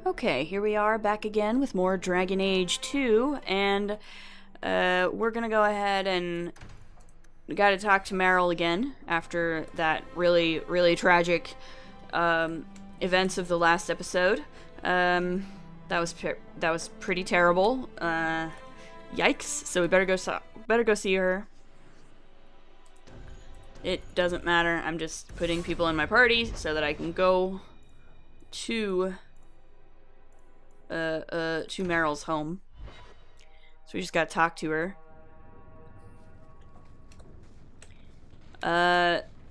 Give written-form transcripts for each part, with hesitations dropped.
Okay, here we are back again with more Dragon Age 2, and we're gonna go ahead and we gotta talk to Meryl again after that really, really tragic events of the last episode. That was pretty terrible. Yikes! So we better go see her. It doesn't matter. I'm just putting people in my party so that I can go to Meryl's home. So we just gotta talk to her.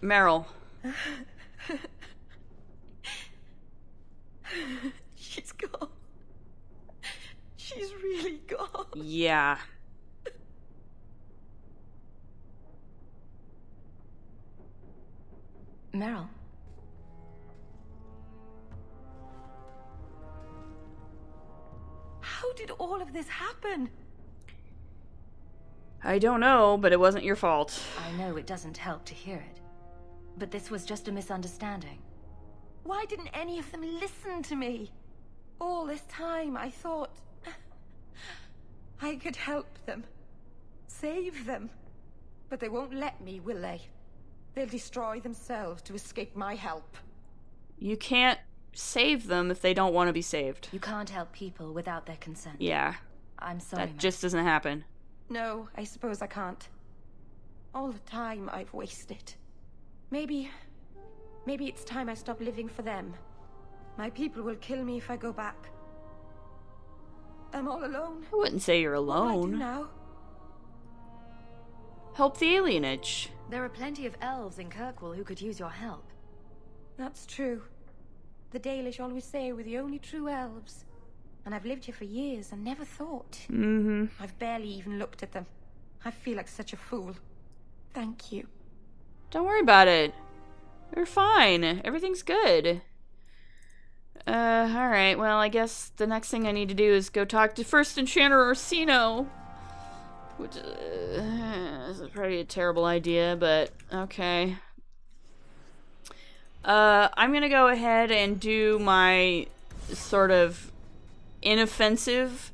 Meryl. She's gone. She's really gone. Yeah. Meryl. How did all of this happen? I don't know, but it wasn't your fault. I know it doesn't help to hear it, but this was just a misunderstanding. Why didn't any of them listen to me? All this time I thought I could help them, save them, but they won't let me, will they? They'll destroy themselves to escape my help. You can't save them if they don't want to be saved. You can't help people without their consent. Yeah. I'm sorry, That just doesn't happen. No, I suppose I can't. All the time I've wasted. Maybe it's time I stop living for them. My people will kill me if I go back. I'm all alone. I wouldn't say you're What do I do alone. now? Help the alienage. There are plenty of elves in Kirkwall who could use your help. That's true. The Dalish always say we're the only true elves. And I've lived here for years and never thought. I've barely even looked at them. I feel like such a fool. Thank you. Don't worry about it. You're fine. Everything's good. Alright, well, I guess the next thing I need to do is go talk to First Enchanter Orsino. Which, is probably a terrible idea, but okay. I'm gonna go ahead and do my sort of inoffensive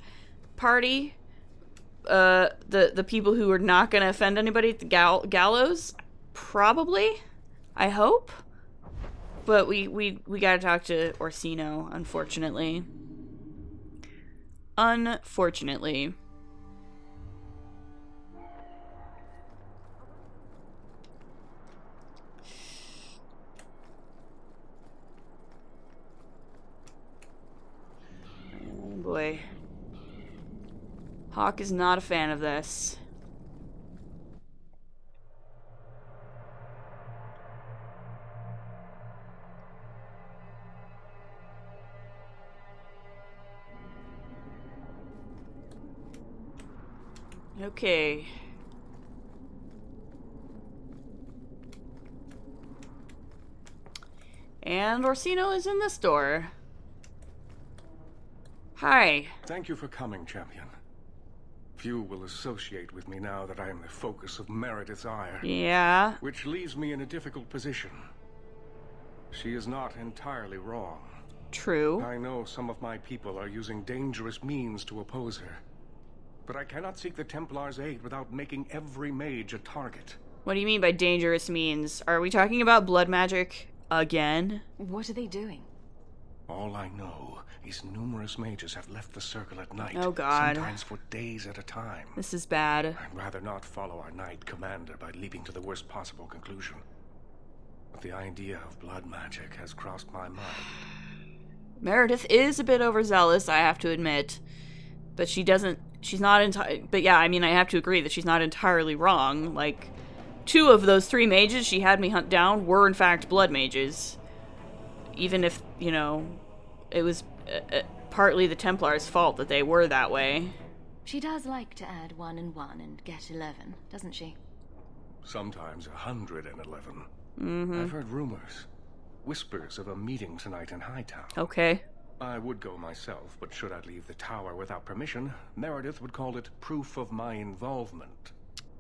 party. The people who are not gonna offend anybody at the gallows. Probably. I hope. But we gotta talk to Orsino, unfortunately. Unfortunately. Oh boy. Hawk is not a fan of this. Okay. And Orsino is in this door. Hi. Thank you for coming, champion. Few will associate with me now that I am the focus of Meredith's ire. Yeah. Which leaves me in a difficult position. She is not entirely wrong. True. I know some of my people are using dangerous means to oppose her. But I cannot seek the Templar's aid without making every mage a target. What do you mean by dangerous means? Are we talking about blood magic again? What are they doing? All I know is numerous mages have left the circle at night. Oh god. Sometimes for days at a time. This is bad. I'd rather not follow our knight commander by leaping to the worst possible conclusion. But the idea of blood magic has crossed my mind. Meredith is a bit overzealous, I have to admit. But she's not entirely, but yeah, I mean, I have to agree that she's not entirely wrong. Like, 2 of those 3 mages she had me hunt down were in fact blood mages. Even if, you know, it was partly the Templar's fault that they were that way. She does like to add 1 and 1 and get 11, doesn't she? Sometimes 111. I've heard rumors. Whispers of a meeting tonight in Hightown. Okay. I would go myself, but should I leave the tower without permission, Meredith would call it proof of my involvement.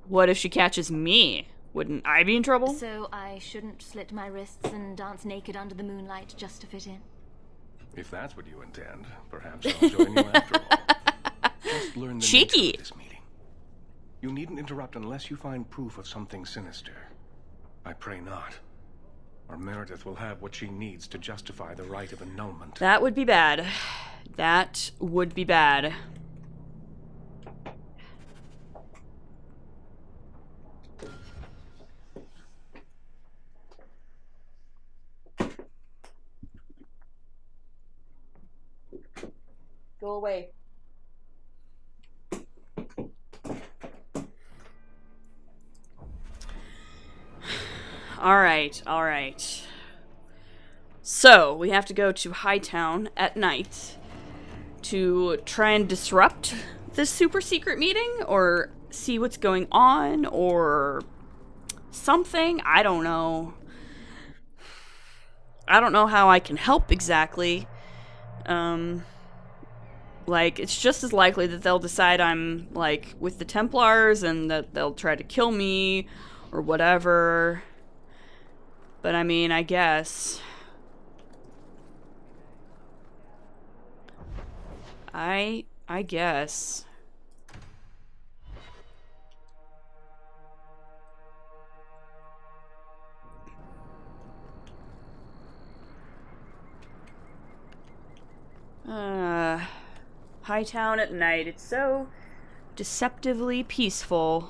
What if she catches me? Wouldn't I be in trouble? So I shouldn't slit my wrists and dance naked under the moonlight just to fit in? If that's what you intend, perhaps I'll join you after all. Just learn the Cheeky. nature of this meeting. You needn't interrupt unless you find proof of something sinister. I pray not. Or Meredith will have what she needs to justify the right of annulment. That would be bad. That would be bad. Go away. All right. So, we have to go to Hightown at night to try and disrupt this super secret meeting, or see what's going on, or something. I don't know. I don't know how I can help exactly. Like, it's just as likely that they'll decide I'm, like, with the Templars and that they'll try to kill me or whatever. But, I mean, I guess. I guess. Hightown at night. It's so deceptively peaceful.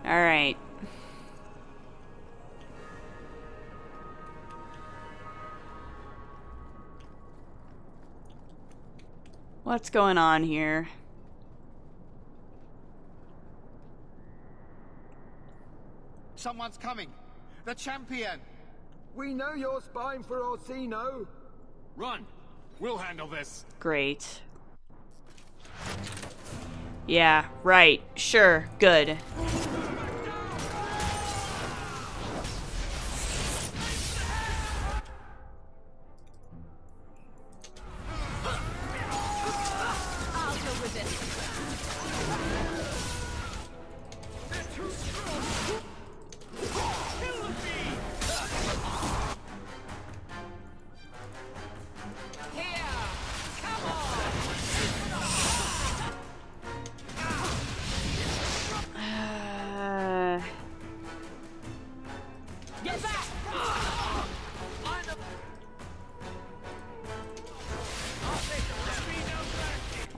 All right. What's going on here? Someone's coming. The champion. We know you're spying for Orsino. Run. We'll handle this. Great. Yeah, right. Sure. Good.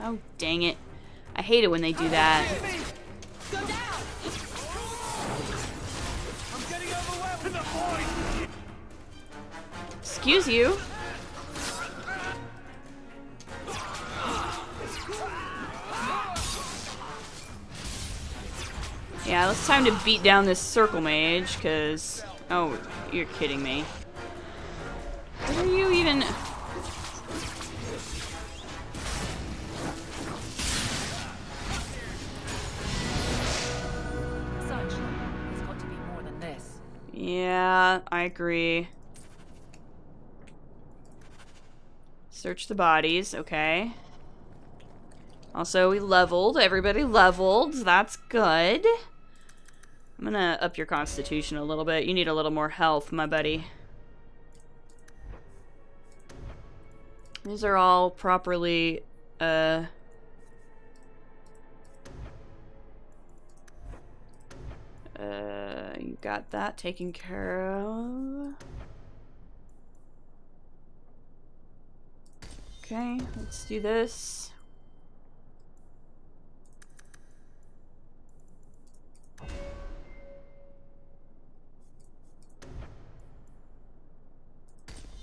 Oh, dang it. I hate it when they do that. Excuse you. Yeah, it's time to beat down this circle mage, because... Oh, you're kidding me. What are you even... Yeah, I agree. Search the bodies, okay. Also, we leveled. Everybody leveled. That's good. I'm gonna up your constitution a little bit. You need a little more health, my buddy. These are all properly, you got that taken care of. Okay, let's do this.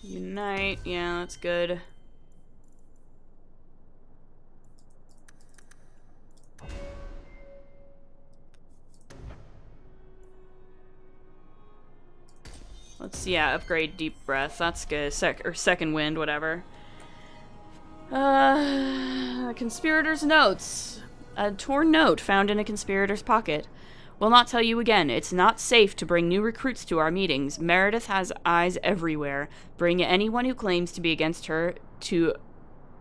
Unite, yeah, that's good. Let's, yeah, upgrade deep breath. That's good. Second wind, whatever. Conspirator's notes. A torn note found in a conspirator's pocket. Will not tell you again. It's not safe to bring new recruits to our meetings. Meredith has eyes everywhere. Bring anyone who claims to be against her to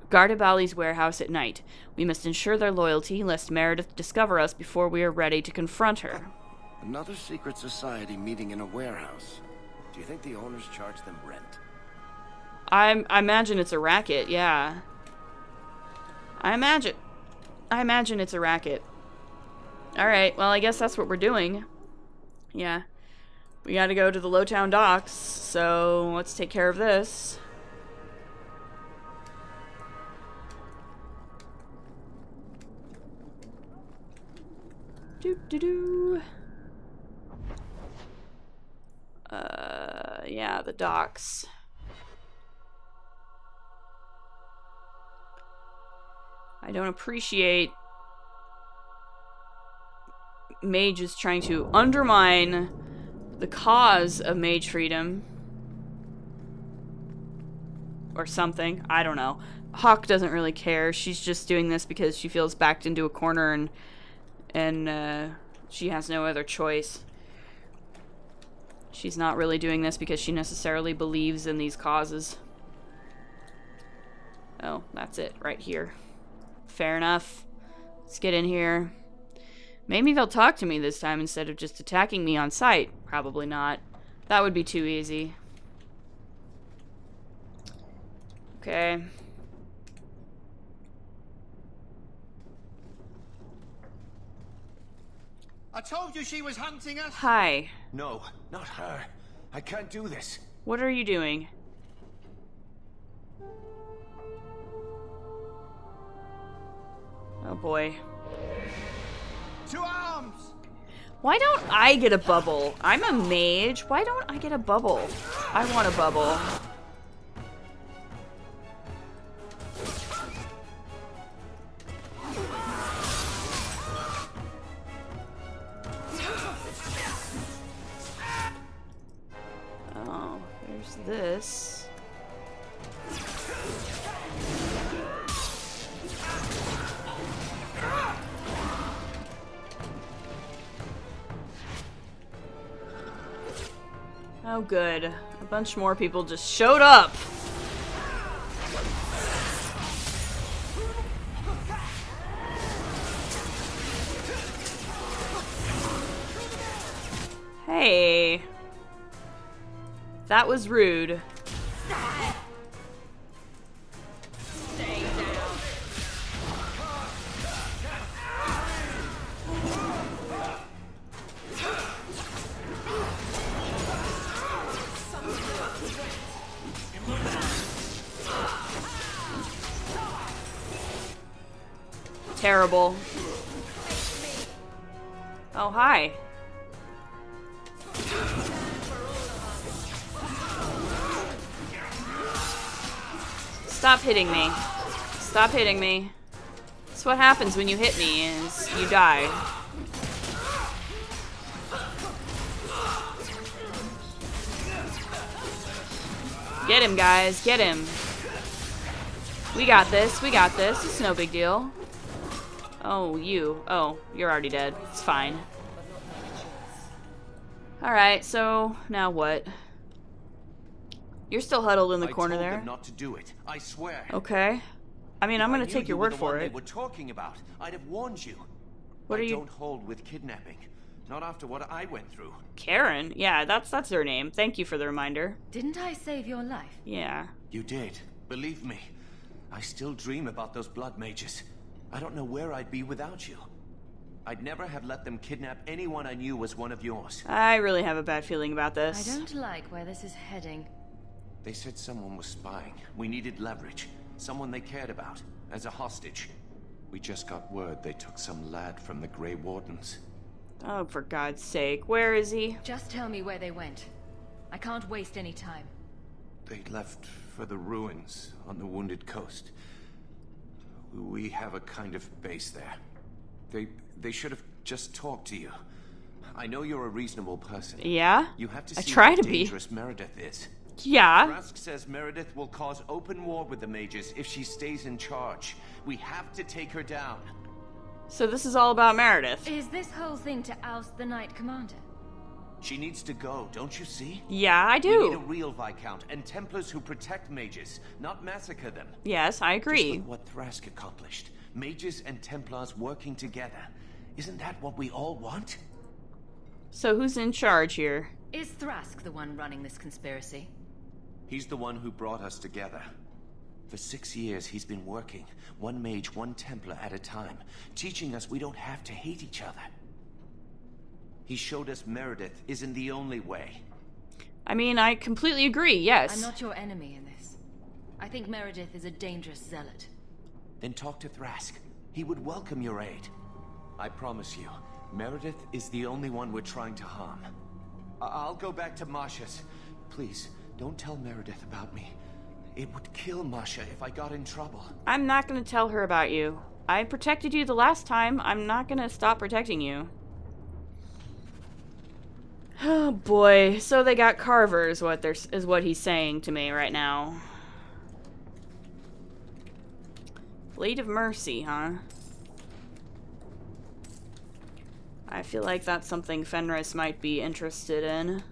Gardabali's warehouse at night. We must ensure their loyalty, lest Meredith discover us before we are ready to confront her. Another secret society meeting in a warehouse. Do you think the owners charge them rent? I imagine it's a racket, yeah. I imagine it's a racket. Alright, well, I guess that's what we're doing. Yeah. We gotta go to the Lowtown docks, so let's take care of this. Doo-doo-doo. Yeah, the docks. I don't appreciate mages trying to undermine the cause of mage freedom. Or something. I don't know. Hawk doesn't really care. She's just doing this because she feels backed into a corner and she has no other choice. She's not really doing this because she necessarily believes in these causes. Oh, that's it, right here. Fair enough. Let's get in here. Maybe they'll talk to me this time instead of just attacking me on sight. Probably not. That would be too easy. Okay. I told you she was hunting us. Hi. No, not her. I can't do this. What are you doing? Oh boy. To arms! Why don't I get a bubble? I'm a mage. Why don't I get a bubble? I want a bubble. Oh, there's this. Oh, good. A bunch more people just showed up. Hey. That was rude. Terrible. Oh, hi. Stop hitting me. Stop hitting me. That's what happens when you hit me, is you die. Get him, guys. Get him. We got this. We got this. It's no big deal. Oh, you. Oh, you're already dead. It's fine. Alright, so now what? You're still huddled in the corner there. I told them not to do it. I swear. Okay. I mean, I'm gonna take your word for it. They were talking about. I'd have warned you. What are you? I don't hold with kidnapping. Not after what I went through. Karen? Yeah, that's her name. Thank you for the reminder. Didn't I save your life? Yeah. You did. Believe me. I still dream about those blood mages. I don't know where I'd be without you. I'd never have let them kidnap anyone I knew was one of yours. I really have a bad feeling about I this. don't like where this is heading. They said someone was spying. We needed leverage. Someone they cared about. As a hostage. We just got word they took some lad from the Grey Wardens. Oh, for God's sake. Where is he? Just tell me where they went. I can't waste any time. They left for the ruins on the Wounded Coast. We have a kind of base there. They should have just talked to you. I know you're a reasonable person. Yeah? You have to I see try how to be. dangerous Meredith is. Yeah. Rask says Meredith will cause open war with the mages if she stays in charge. We have to take her down. So this is all about Meredith. Is this whole thing to oust the Knight Commander? She needs to go, don't you see? Yeah, I We need a do. real Viscount and Templars who protect mages, not massacre them. Yes, I Just agree. look what Thrask accomplished. Mages and Templars working together. Isn't that what we all want? So who's in charge here? Is Thrask the one running this conspiracy? He's the one who brought us together. For 6 years, he's been working, one mage, one Templar at a time, teaching us we don't have to hate each other. He showed us Meredith isn't the only way. I mean, I completely agree, yes. I'm not your enemy in this. I think Meredith is a dangerous zealot. Then talk to Thrask. He would welcome your aid. I promise you, Meredith is the only one we're trying to harm. I'll go back to Masha's. Please, don't tell Meredith about me. It would kill Masha if I got in trouble. I'm not gonna tell her about you. I protected you the last time. I'm not gonna stop protecting you. Oh boy, so they got carvers, is what he's saying to me right now. Blade of Mercy, huh? I feel like that's something Fenris might be interested in.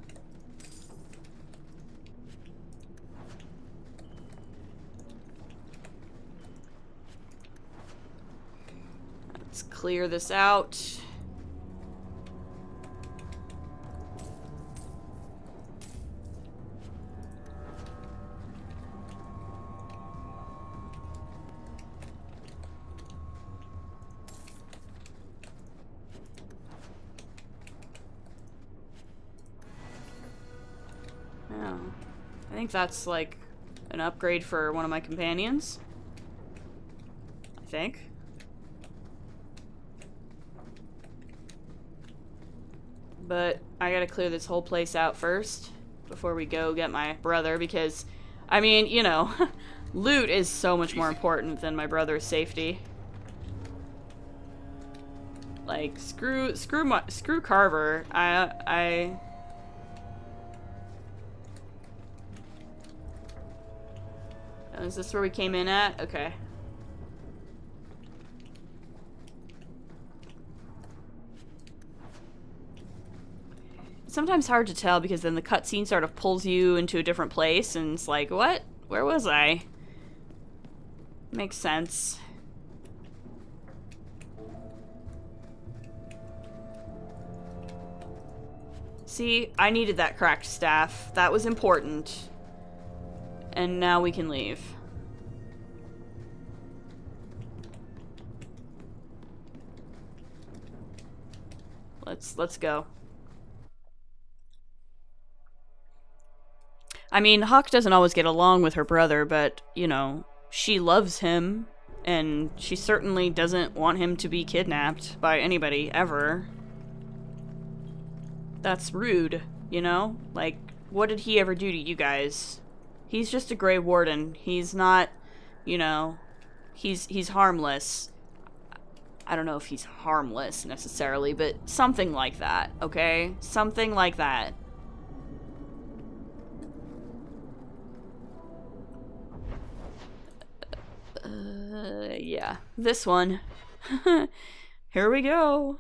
Let's clear this out. Oh, I think that's like an upgrade for one of my companions. I think. But I gotta clear this whole place out first before we go get my brother, because, I mean, you know, loot is so much more important than my brother's safety. Like, screw Carver. Is this where we came in at? Okay. It's sometimes hard to tell because then the cutscene sort of pulls you into a different place and it's like, what? Where was I? Makes sense. See, I needed that cracked staff. That was important. And now we can leave. Let's go. I mean, Hawk doesn't always get along with her brother, but, you know, she loves him, and she certainly doesn't want him to be kidnapped by anybody, ever. That's rude, you know? Like, what did he ever do to you guys? He's just a Grey Warden. He's not, you know, he's harmless. I don't know if he's harmless, necessarily, but something like that, okay? Something like that. Yeah. This one. Here we go.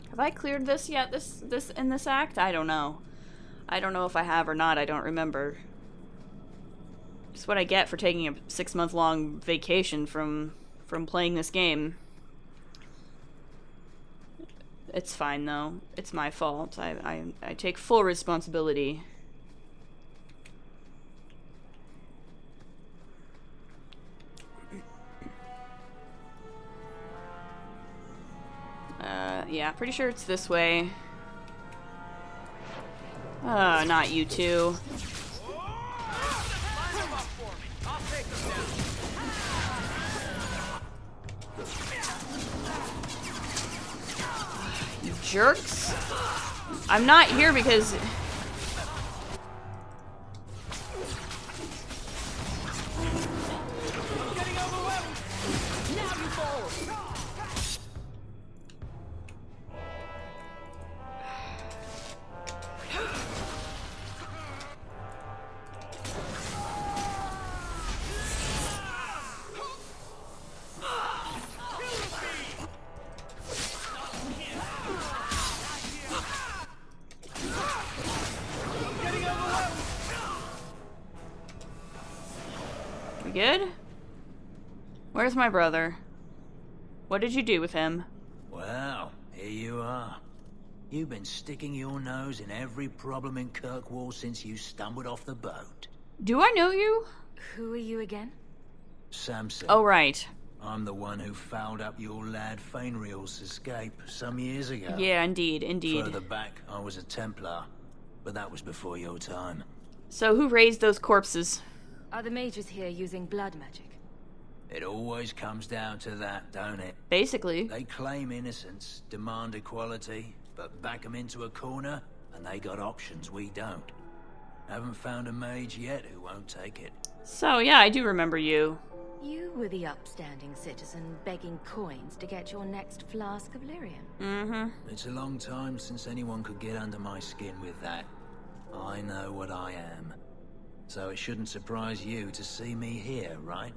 Have I cleared this yet, in this act? I don't know. I don't know if I have or not, I don't remember. Just what I get for taking a 6-month-long vacation from playing this game. It's fine, though. It's my fault. I take full responsibility. Yeah, pretty sure it's this way. Not you two. You jerks. I'm not here because... We good? Where's my brother? What did you do with him? Well, here you are. You've been sticking your nose in every problem in Kirkwall since you stumbled off the boat. Do I know you? Who are you again? Samson. Oh, right. I'm the one who fouled up your lad Fainreal's escape some years ago. Yeah, indeed, indeed. Further back, I was a Templar, but that was before your time. So who raised those corpses? Are the mages here using blood magic? It always comes down to that, don't it? Basically. They claim innocence, demand equality, but back them into a corner, and they got options we don't. Haven't found a mage yet who won't take it. So, yeah, I do remember you. You were the upstanding citizen begging coins to get your next flask of lyrium. Mm-hmm. It's a long time since anyone could get under my skin with that. I know what I am. So it shouldn't surprise you to see me here, right?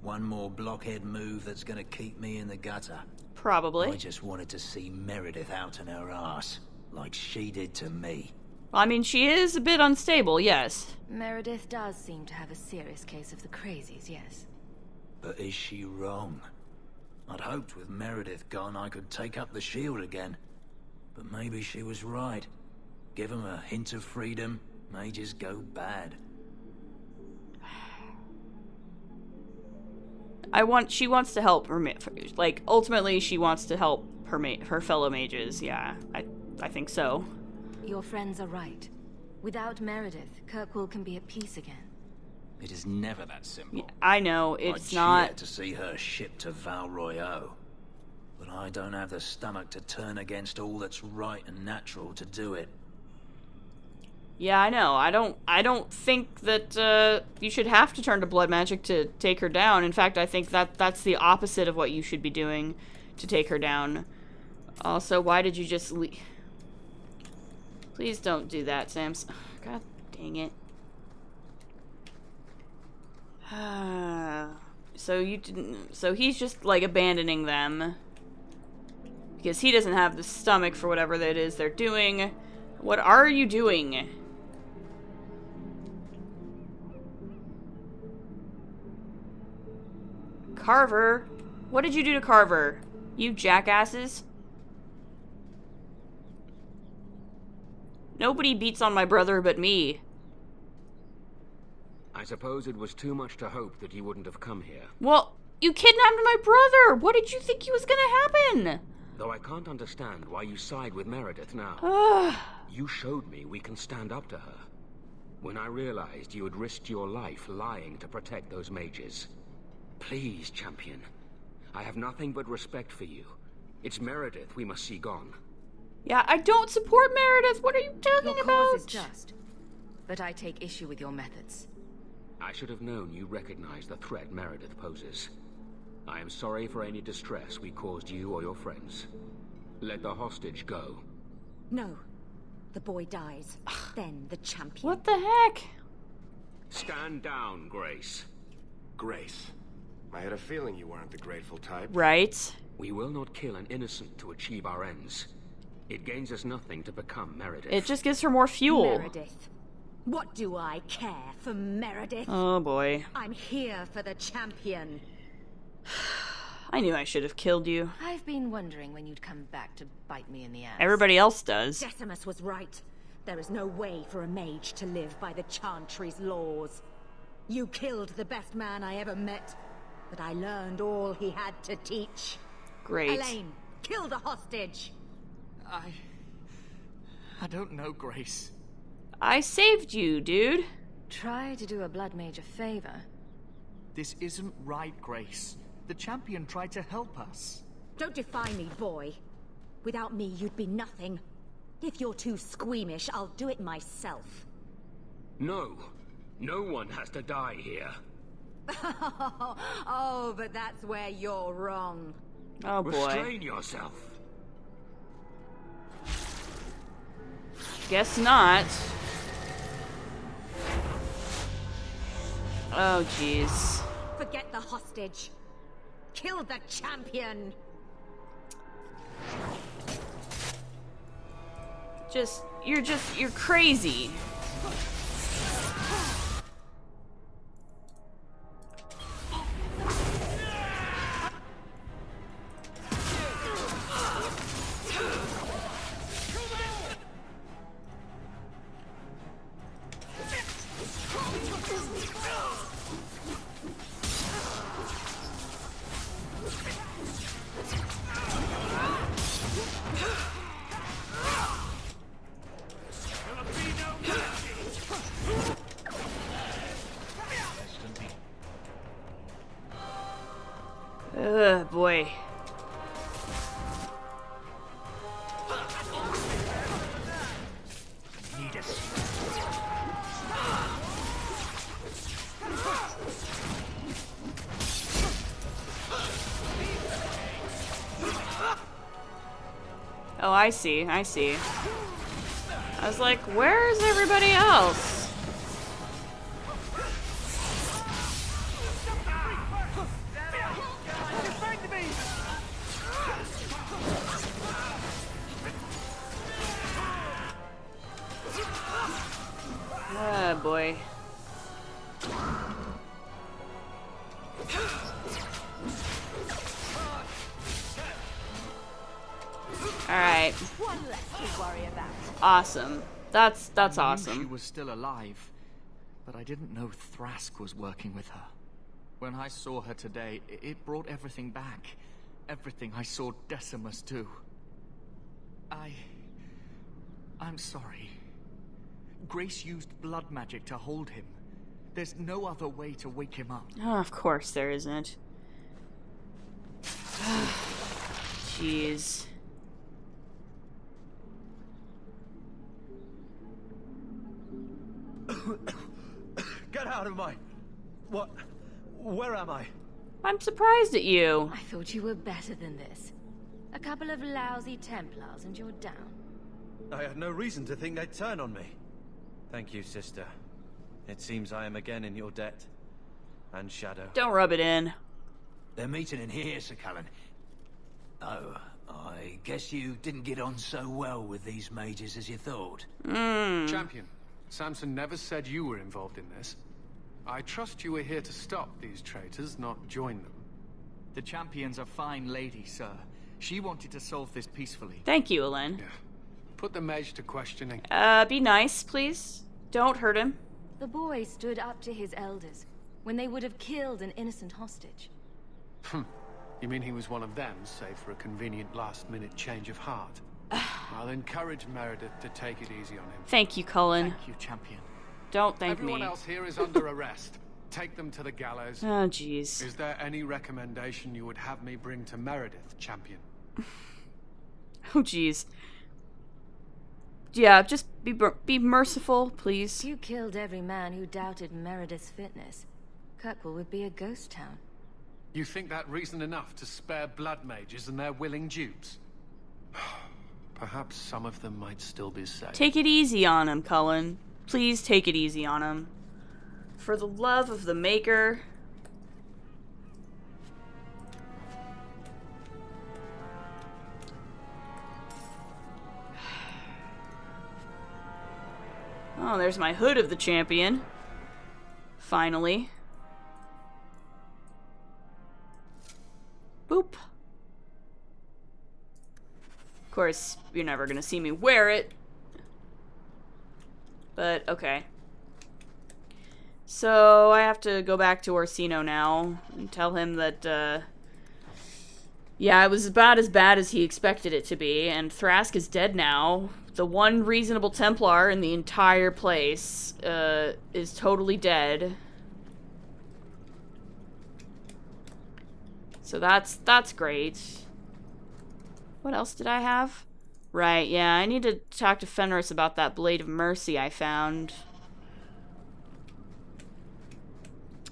One more blockhead move that's gonna keep me in the gutter. Probably. I just wanted to see Meredith out in her ass, like she did to me. Well, I mean, she is a bit unstable, yes. Meredith does seem to have a serious case of the crazies, yes. But is she wrong? I'd hoped with Meredith gone I could take up the shield again. But maybe she was right. Give 'em a hint of freedom, mages go bad. She wants to help her, like, ultimately she wants to help her fellow mages, yeah. I think so. Your friends are right. Without Meredith, Kirkwall can be at peace again. It is never that simple. Yeah, I know, it's I'd not... cheer to see her shipped to Val Royeaux. But I don't have the stomach to turn against all that's right and natural to do it. Yeah, I know. I don't think that you should have to turn to blood magic to take her down. In fact, I think that's the opposite of what you should be doing to take her down. Also, why did you just leave? Please don't do that, Sams. God dang it. So you didn't... So he's just, like, abandoning them. Because he doesn't have the stomach for whatever that is they're doing. What are you doing? Carver? What did you do to Carver? You jackasses? Nobody beats on my brother but me. I suppose it was too much to hope that you wouldn't have come here. Well, you kidnapped my brother! What did you think was gonna happen? Though I can't understand why you side with Meredith now. You showed me we can stand up to her. When I realized you had risked your life lying to protect those mages. Please, champion. I have nothing but respect for you. It's Meredith we must see gone. Yeah, I don't support Meredith. What are you talking Your about? cause is just, but I take issue with your methods. I should have known you recognized the threat Meredith poses. I am sorry for any distress we caused you or your friends. Let the hostage go. No. The boy dies. Then the champion. What the heck? Stand down, Grace. Grace. I had a feeling you weren't the grateful type. Right. We will not kill an innocent to achieve our ends. It gains us nothing to become Meredith. It just gives her more fuel. Meredith. What do I care for Meredith? Oh boy. I'm here for the champion. I knew I should have killed you. I've been wondering when you'd come back to bite me in the ass. Everybody else does. Decimus was right. There is no way for a mage to live by the Chantry's laws. You killed the best man I ever met, but I learned all he had to teach. Great. Elaine, kill the hostage. I don't know, Grace. I saved you, dude. Try to do a blood mage a favor. This isn't right, Grace. The champion tried to help us. Don't defy me, boy. Without me, you'd be nothing. If you're too squeamish, I'll do it myself. No. No one has to die here. Oh, but that's where you're wrong. Oh boy. Restrain yourself. Guess not. Oh jeez. Forget the hostage. Kill the champion. You're crazy. Ugh, boy. Oh, I see, I see. I was like, where's everybody else? Ah, boy. Alright. One less to worry about. Awesome. That's I knew awesome. She was still alive, but I didn't know Thrask was working with her. When I saw her today, it brought everything back. Everything I saw Decimus do. I'm sorry. Grace used blood magic to hold him. There's no other way to wake him up. Oh, of course there isn't. Jeez. Get out of my... What? Where am I? I'm surprised at you. I thought you were better than this. A couple of lousy Templars and you're down. I had no reason to think they'd turn on me. Thank you, sister. It seems I am again in your debt. And Shadow. Don't rub it in. They're meeting in here, Sir Cullen. Oh, I guess you didn't get on so well with these mages as you thought. Champion, Samson never said you were involved in this. I trust you were here to stop these traitors, not join them. The champion's a fine lady, sir. She wanted to solve this peacefully. Thank you, Elen. Yeah. Put the mage to questioning. Be nice, please. Don't hurt him. The boy stood up to his elders when they would have killed an innocent hostage. You mean he was one of them, save for a convenient last-minute change of heart? I'll encourage Meredith to take it easy on him. Thank you, Cullen. Thank you, champion. Don't thank Everyone me. else here is under arrest. Take them to the gallows. Oh, jeez. Is there any recommendation you would have me bring to Meredith, champion? Oh, jeez. Yeah, just be merciful, please. If you killed every man who doubted Meredith's fitness, Kirkwall would be a ghost town. You think that reason enough to spare blood mages and their willing dupes? Perhaps some of them might still be safe. Take it easy on him, Cullen. Please take it easy on him. For the love of the Maker. Oh, there's my hood of the champion. Finally. Boop. Of course, you're never gonna see me wear it. But, okay. So, I have to go back to Orsino now and tell him that, yeah, it was about as bad as he expected it to be, and Thrask is dead now. The one reasonable Templar in the entire place, is totally dead. So that's great. What else did I have? Right, yeah, I need to talk to Fenris about that Blade of Mercy I found.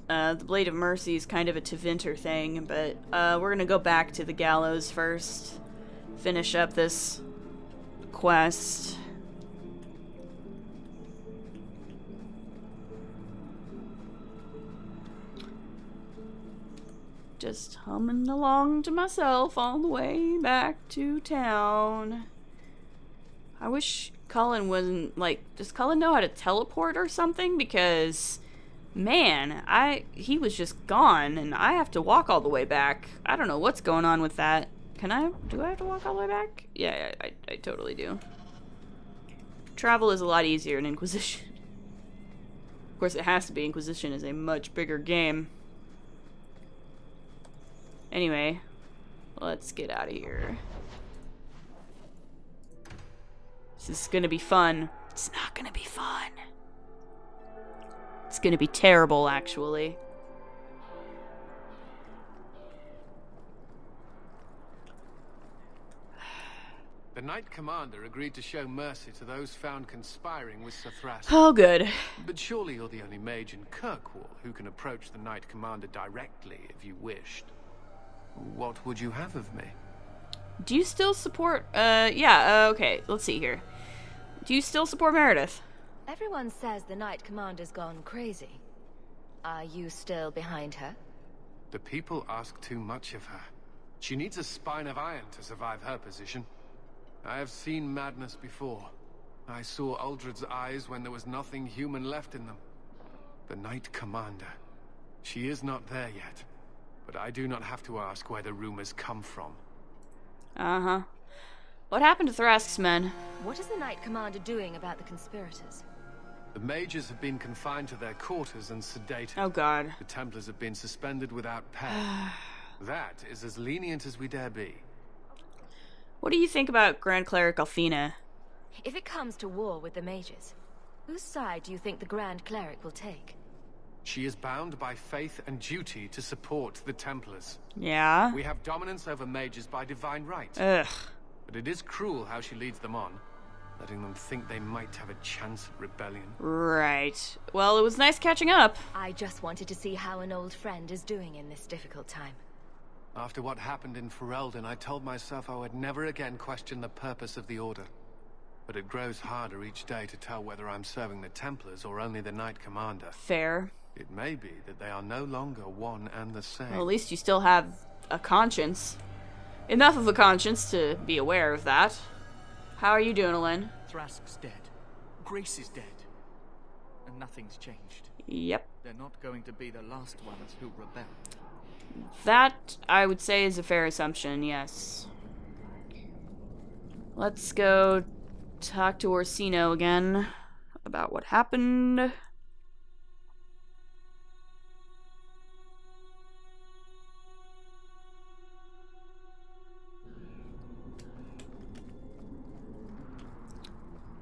The Blade of Mercy is kind of a Tevinter thing, but we're gonna go back to the gallows first. Finish up this quest. Just humming along to myself all the way back to town. I wish Cullen wasn't, like, does Cullen know how to teleport or something? Because, man, he was just gone, and I have to walk all the way back. I don't know what's going on with that. Do I have to walk all the way back? Yeah, I totally do. Travel is a lot easier in Inquisition. Of course, it has to be. Inquisition is a much bigger game. Anyway, let's get out of here. This is gonna be fun. It's not gonna be fun. It's gonna be terrible, actually. The Knight Commander agreed to show mercy to those found conspiring with Sir Thrask. Oh, good. But surely you're the only mage in Kirkwall who can approach the Knight Commander directly if you wished. What would you have of me? Do you still support, okay, let's see here. Do you still support Meredith? Everyone says the Knight Commander's gone crazy. Are you still behind her? The people ask too much of her. She needs a spine of iron to survive her position. I have seen madness before. I saw Uldred's eyes when there was nothing human left in them. The Knight Commander. She is not there yet. But I do not have to ask where the rumors come from. Uh-huh. What happened to Thrask's men? What is the Knight Commander doing about the conspirators? The mages have been confined to their quarters and sedated. Oh, God. The Templars have been suspended without pay. That is as lenient as we dare be. What do you think about Grand Cleric Althena? If it comes to war with the mages, whose side do you think the Grand Cleric will take? She is bound by faith and duty to support the Templars. Yeah? We have dominance over mages by divine right. Ugh. But it is cruel how she leads them on, letting them think they might have a chance at rebellion. Right. Well, it was nice catching up. I just wanted to see how an old friend is doing in this difficult time. After what happened in Ferelden, I told myself I would never again question the purpose of the Order. But it grows harder each day to tell whether I'm serving the Templars or only the Knight Commander. Fair. It may be that they are no longer one and the same. Well, at least you still have a conscience. Enough of a conscience to be aware of that. How are you doing, Alen? Thrask's dead. Grace is dead. And nothing's changed. Yep. They're not going to be the last ones who rebel. That, I would say, is a fair assumption, yes. Let's go talk to Orsino again about what happened.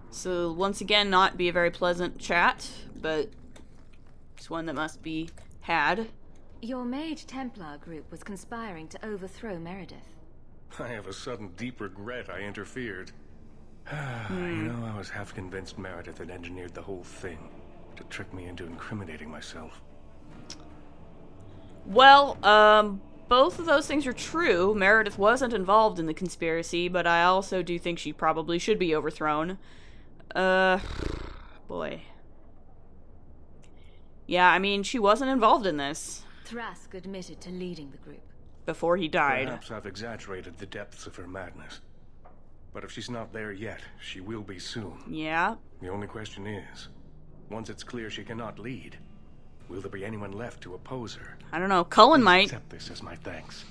So, once again, not be a very pleasant chat, but it's one that must be had. Your Mage Templar group was conspiring to overthrow Meredith. I have a sudden deep regret I interfered. You know, I was half convinced Meredith had engineered the whole thing to trick me into incriminating myself. Well, both of those things are true. Meredith wasn't involved in the conspiracy, but I also do think she probably should be overthrown. Boy. Yeah, I mean, she wasn't involved in this. Thrask admitted to leading the group. Before he died. Perhaps I've exaggerated the depths of her madness. But if she's not there yet, she will be soon. Yeah. The only question is, once it's clear she cannot lead, will there be anyone left to oppose her? I don't know. Cullen might. Accept this as my thanks.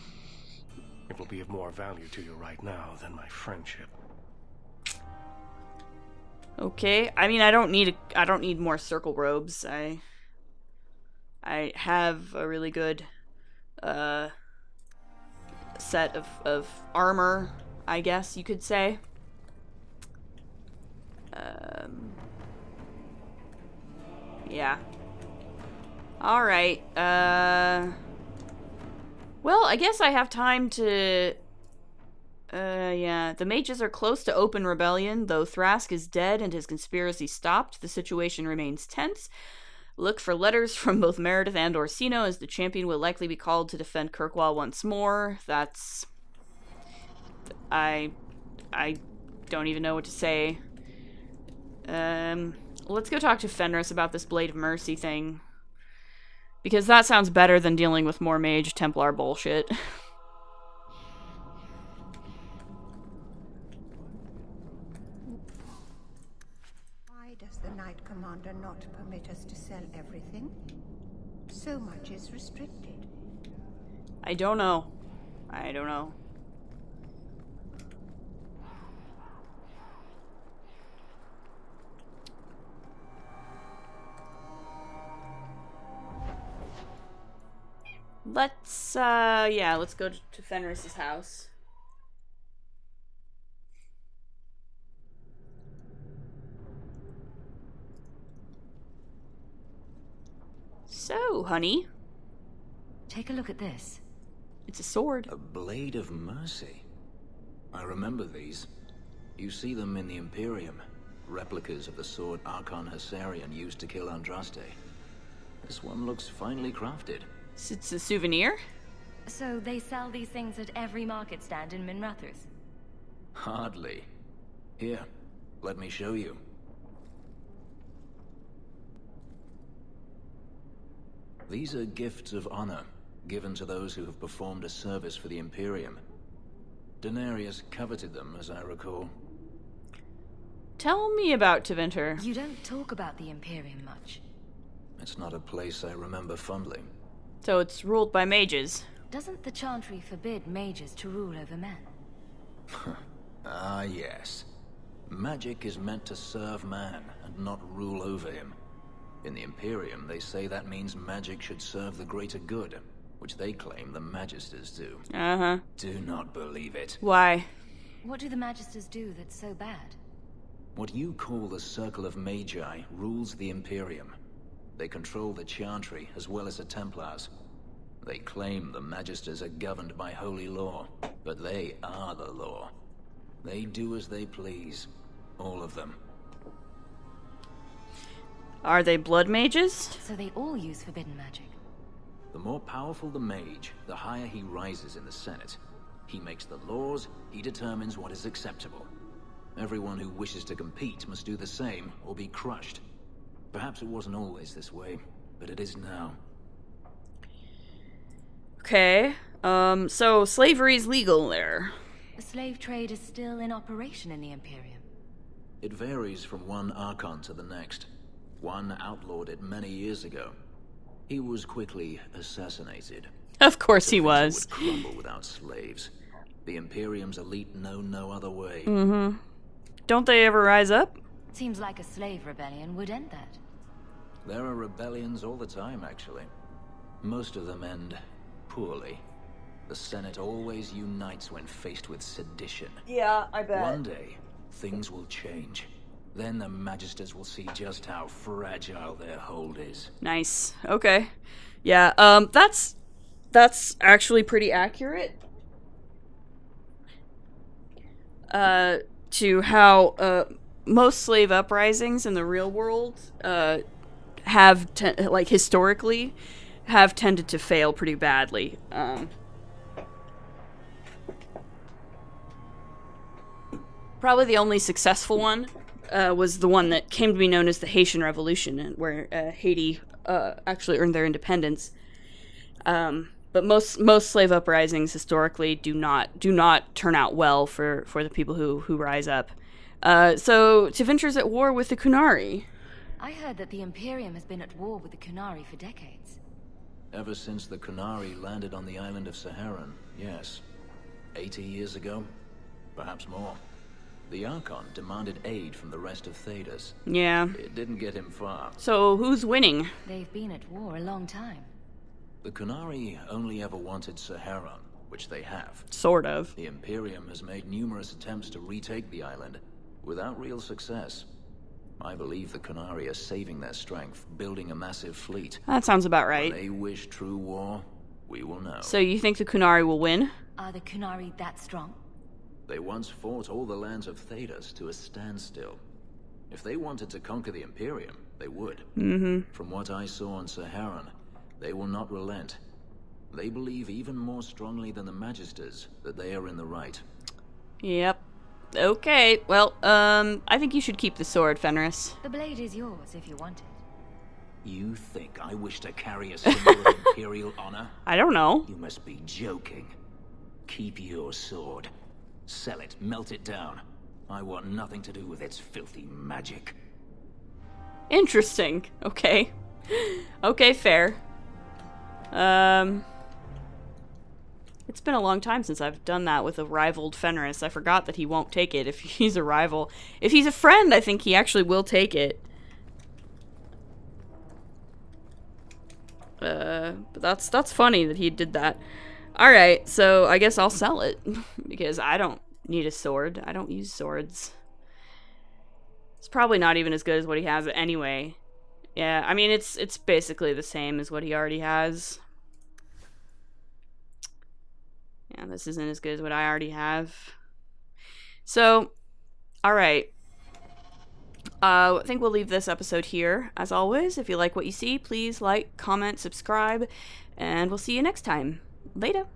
It will be of more value to you right now than my friendship. Okay. I mean, I don't need more circle robes. I have a really good set of armor, I guess you could say. Yeah. Alright, well, I guess I have time to... yeah. The mages are close to open rebellion. Though Thrask is dead and his conspiracy stopped, the situation remains tense. Look for letters from both Meredith and Orsino, as the champion will likely be called to defend Kirkwall once more. That's... I don't even know what to say. Let's go talk to Fenris about this Blade of Mercy thing. Because that sounds better than dealing with more Mage Templar bullshit. Why does the Knight Commander not permit us to sell everything? So much is restricted. I don't know. I don't know. Let's, yeah, let's go to Fenris's house. So, honey. Take a look at this. It's a sword. A Blade of Mercy. I remember these. You see them in the Imperium. Replicas of the sword Archon Hessarian used to kill Andraste. This one looks finely crafted. It's a souvenir? So they sell these things at every market stand in Minrathous? Hardly. Here, let me show you. These are gifts of honor, given to those who have performed a service for the Imperium. Denarius coveted them, as I recall. Tell me about Tevinter. You don't talk about the Imperium much. It's not a place I remember fondly. So it's ruled by mages. Doesn't the Chantry forbid mages to rule over men? Ah, yes. Magic is meant to serve man and not rule over him. In the Imperium, they say that means magic should serve the greater good, which they claim the Magisters do. Uh-huh. Do not believe it. Why? What do the Magisters do that's so bad? What you call the Circle of Magi rules the Imperium. They control the Chantry as well as the Templars. They claim the Magisters are governed by holy law, but they are the law. They do as they please. All of them. Are they blood mages? So they all use forbidden magic? The more powerful the mage, the higher he rises in the Senate. He makes the laws, he determines what is acceptable. Everyone who wishes to compete must do the same, or be crushed. Perhaps it wasn't always this way, but it is now. Okay, so slavery's legal there. The slave trade is still in operation in the Imperium. It varies from one Archon to the next. One outlawed it many years ago. He was quickly assassinated. Of course he was. Would crumble without slaves. The Imperium's elite know no other way. Mm-hmm. Don't they ever rise up? Seems like a slave rebellion would end that. There are rebellions all the time, actually. Most of them end poorly. The Senate always unites when faced with sedition. Yeah, I bet. One day, things will change. Then the Magisters will see just how fragile their hold is. Nice. Okay. Yeah, that's actually pretty accurate. To how, most slave uprisings in the real world, historically, have tended to fail pretty badly. Probably the only successful one was the one that came to be known as the Haitian Revolution, where Haiti actually earned their independence. But most slave uprisings historically do not turn out well for the people who rise up. So Tevinter's at war with the Kunari. I heard that the Imperium has been at war with the Kunari for decades. Ever since the Kunari landed on the island of Saharan, yes. 80 years ago? Perhaps more. The Archon demanded aid from the rest of Thedas. Yeah. It didn't get him far. So who's winning? They've been at war a long time. The Kunari only ever wanted Saharan, which they have. Sort of. The Imperium has made numerous attempts to retake the island, without real success. I believe the Kunari are saving their strength, building a massive fleet. That sounds about right. When they wish true war, we will know. So you think the Kunari will win? Are the Kunari that strong? They once fought all the lands of Thedas to a standstill. If they wanted to conquer the Imperium, they would. Mm-hmm. From what I saw on Saharan, they will not relent. They believe even more strongly than the Magisters that they are in the right. Yep. Okay, well, I think you should keep the sword, Fenris. The blade is yours if you want it. You think I wish to carry a symbol of Imperial honor? I don't know. You must be joking. Keep your sword. Sell it, melt it down. I want nothing to do with its filthy magic. Interesting. Okay. Okay, fair. It's been a long time since I've done that with a rivaled Fenris. I forgot that he won't take it if he's a rival. If he's a friend, I think he actually will take it. But that's funny that he did that. Alright, so I guess I'll sell it. Because I don't need a sword. I don't use swords. It's probably not even as good as what he has anyway. Yeah, I mean, it's basically the same as what he already has. Yeah, this isn't as good as what I already have. So, Alright. I think we'll leave this episode here. As always, if you like what you see, please like, comment, subscribe, and we'll see you next time. Later.